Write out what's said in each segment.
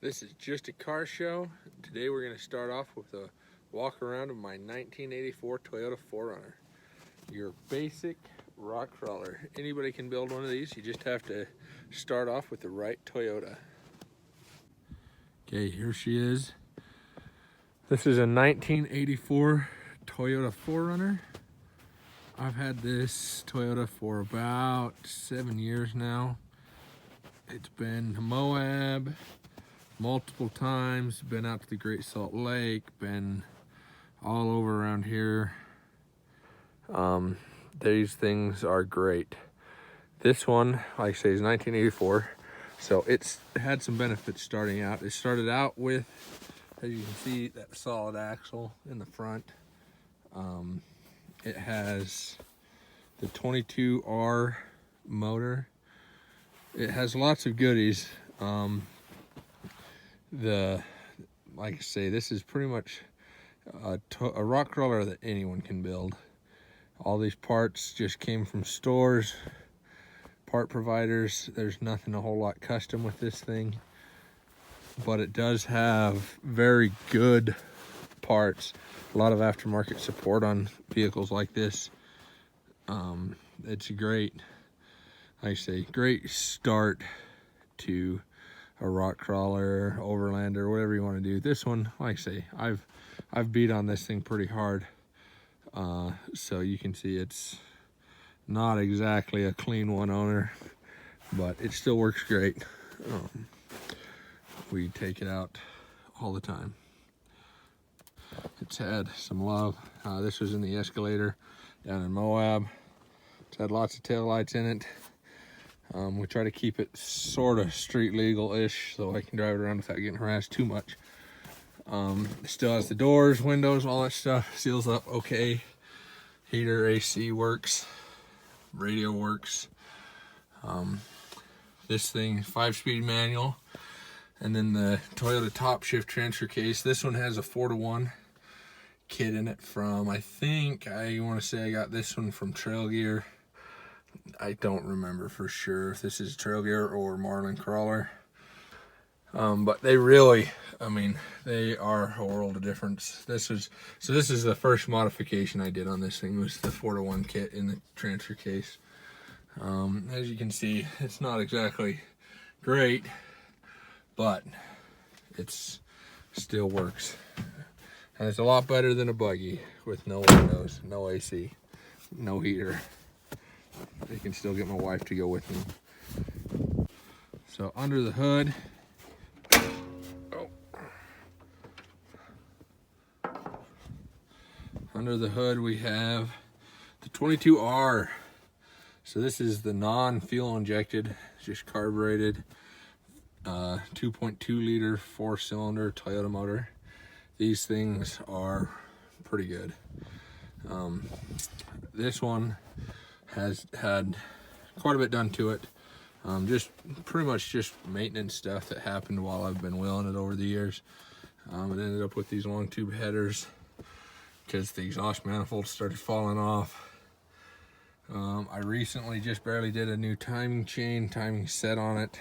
This is just a car show. Today we're going to start off with a walk around of my 1984 Toyota 4Runner. Your basic rock crawler. Anybody can build one of these. You just have to start off with the right Toyota. Okay, here she is. This is a 1984 Toyota 4Runner. I've had this Toyota for about 7 years now. It's been to Moab multiple times, been out to the Great Salt Lake, been all over around here. These things are great. This one, like I say, is 1984, so it's had some benefits starting out. It started out with, as you can see, that solid axle in the front. It has the 22R motor. It has lots of goodies. Like I say, this is pretty much a rock crawler that anyone can build. All these parts just came from stores, part providers. There's nothing a whole lot custom with this thing, but it does have very good parts. A lot of aftermarket support on vehicles like this. It's a great, like I say, great start to a rock crawler, overlander, whatever you want to do. This one, like I say, I've beat on this thing pretty hard. So you can see it's not exactly a clean one owner, but it still works great. We take it out all the time. It's had some love. This was in the Escalator down in Moab. It's had lots of taillights in it. We try to keep it sort of street legal-ish so I can drive it around without getting harassed too much. It still has the doors, windows, all that stuff. Seals up okay. Heater, AC works. Radio works. This thing, 5-speed manual. And then the Toyota top shift transfer case. This one has a 4-to-1 kit in it from, I think, I want to say I got this one from Trail Gear. I don't remember for sure if this is Trail Gear or Marlin Crawler. But they really, I mean, they are a world of difference. This is the first modification I did on this thing, was the 4-to-1 kit in the transfer case. As you can see, it's not exactly great, but it's still works. And it's a lot better than a buggy with no windows, no AC, no heater. I can still get my wife to go with me. So under the hood, we have the 22R. So this is the non-fuel injected, just carbureted 2.2 liter 4-cylinder Toyota motor. These things are pretty good. This one has had quite a bit done to it. Just pretty much just maintenance stuff that happened while I've been wheeling it over the years. It ended up with these long tube headers because the exhaust manifold started falling off. I recently just barely did a new timing set on it.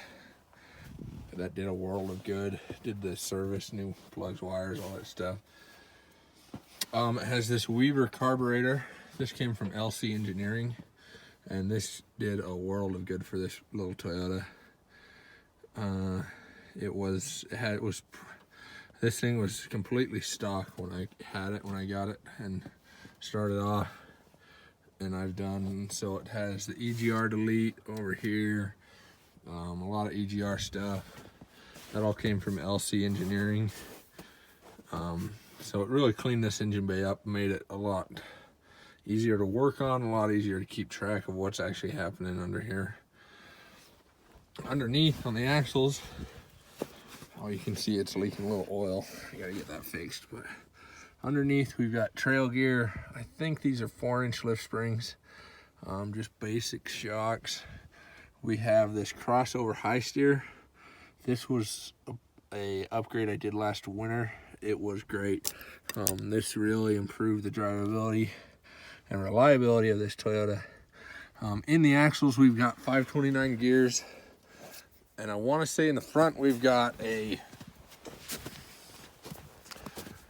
That did a world of good. Did the service, new plugs, wires, all that stuff. It has this Weaver carburetor. This came from LC Engineering, and this did a world of good for this little Toyota. This thing was completely stock when I got it and started off, and I've done, so it has the EGR delete over here, a lot of EGR stuff. That all came from LC Engineering. So it really cleaned this engine bay up, made it a lot easier to work on, a lot easier to keep track of what's actually happening under here. Underneath on the axles, you can see it's leaking a little oil. I gotta get that fixed. But underneath we've got Trail Gear. I think these are 4-inch lift springs, just basic shocks. We have this crossover high steer. This was a upgrade I did last winter. It was great. This really improved the drivability and reliability of this Toyota. In the axles, we've got 529 gears, and I want to say in the front we've got a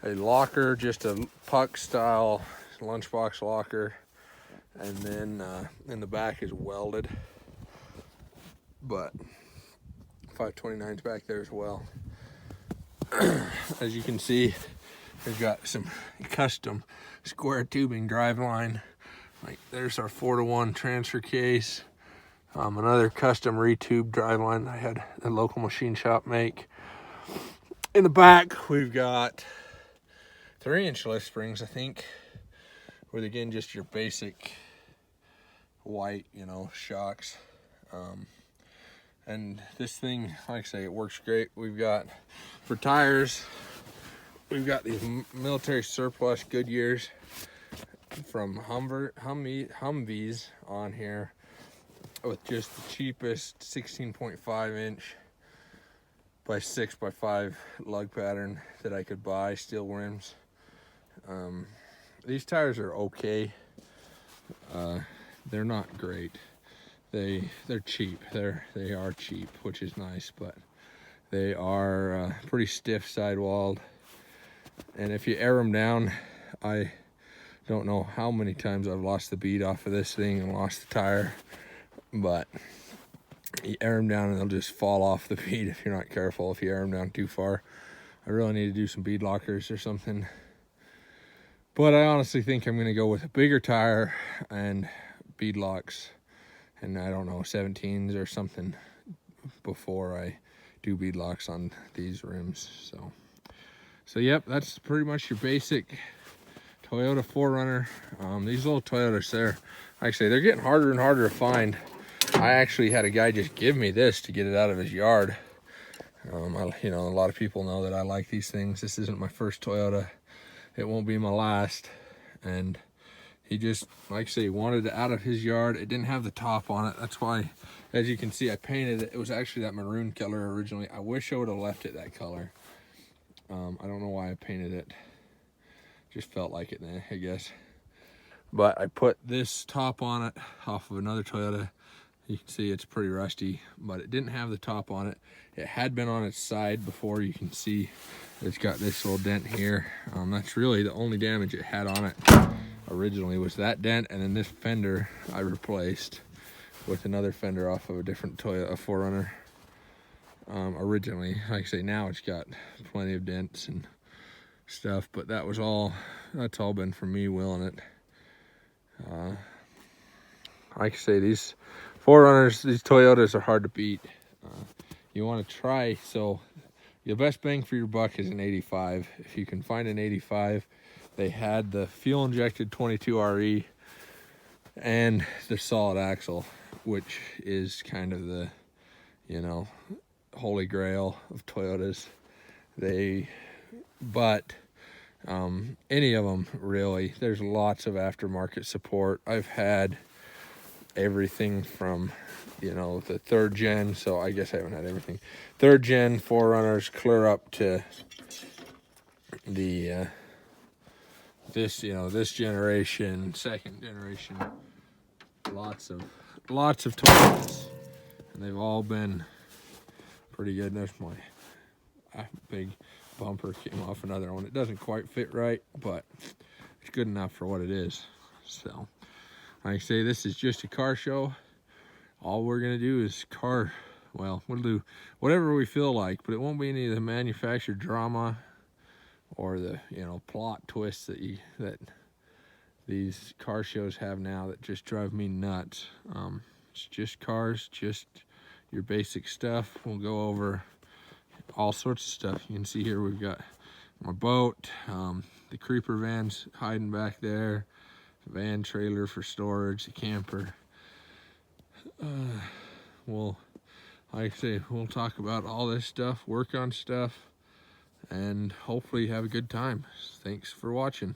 a locker, just a puck style lunchbox locker, and then in the back is welded, but 529's back there as well. As you can see, we've got some custom square tubing drive line. Like there's our 4-to-1 transfer case. Another custom retube drive line I had a local machine shop make. In the back, we've got 3-inch lift springs, I think, with again just your basic white, you know, shocks. And this thing, like I say, it works great. We've got, for tires, we've got these military surplus Goodyears from Humvees on here with just the cheapest 16.5 inch by 6 by 5 lug pattern that I could buy, steel rims. These tires are okay. They're not great. They're cheap. They are cheap, which is nice, but they are pretty stiff sidewalled. And if you air them down, I don't know how many times I've lost the bead off of this thing and lost the tire, but you air them down and they'll just fall off the bead if you're not careful, if you air them down too far. I really need to do some bead lockers or something. But I honestly think I'm going to go with a bigger tire and bead locks, and I don't know, 17s or something before I do bead locks on these rims. So yep, that's pretty much your basic Toyota 4Runner. These little Toyotas there, actually, they're getting harder and harder to find. I actually had a guy just give me this to get it out of his yard. You know, a lot of people know that I like these things. This isn't my first Toyota. It won't be my last. And he just, like I say, wanted it out of his yard. It didn't have the top on it. That's why, as you can see, I painted it. It was actually that maroon color originally. I wish I would have left it that color. I don't know why I painted it. Just felt like it, I guess. But I put this top on it off of another Toyota. You can see it's pretty rusty, but it didn't have the top on it. It had been on its side before. You can see it's got this little dent here. That's really the only damage it had on it originally, was that dent, and then this fender I replaced with another fender off of a different Toyota 4Runner. Originally, like I say, now it's got plenty of dents and stuff, but that's all been from me wheeling it. Like I say, these 4Runners, these Toyotas are hard to beat. You want to try, so the best bang for your buck is an 85. If you can find an 85, they had the fuel injected 22RE and the solid axle, which is kind of the, you know, holy grail of Toyotas. But any of them really, there's lots of aftermarket support. I've had everything from, you know, the 3rd gen, so I guess I haven't had everything. 3rd gen 4Runners clear up to the this generation, 2nd generation. Lots of Toyotas, and they've all been pretty good. There's my big bumper came off another one. It doesn't quite fit right, but it's good enough for what it is. So like I say, this is just a car show. All we're gonna do is we'll do whatever we feel like, but it won't be any of the manufactured drama or the, you know, plot twists that these car shows have now that just drive me nuts. It's just cars, just your basic stuff. We'll go over all sorts of stuff. You can see here we've got my boat, the creeper van's hiding back there, van trailer for storage, the camper. Like I say, we'll talk about all this stuff, work on stuff, and hopefully have a good time. Thanks for watching.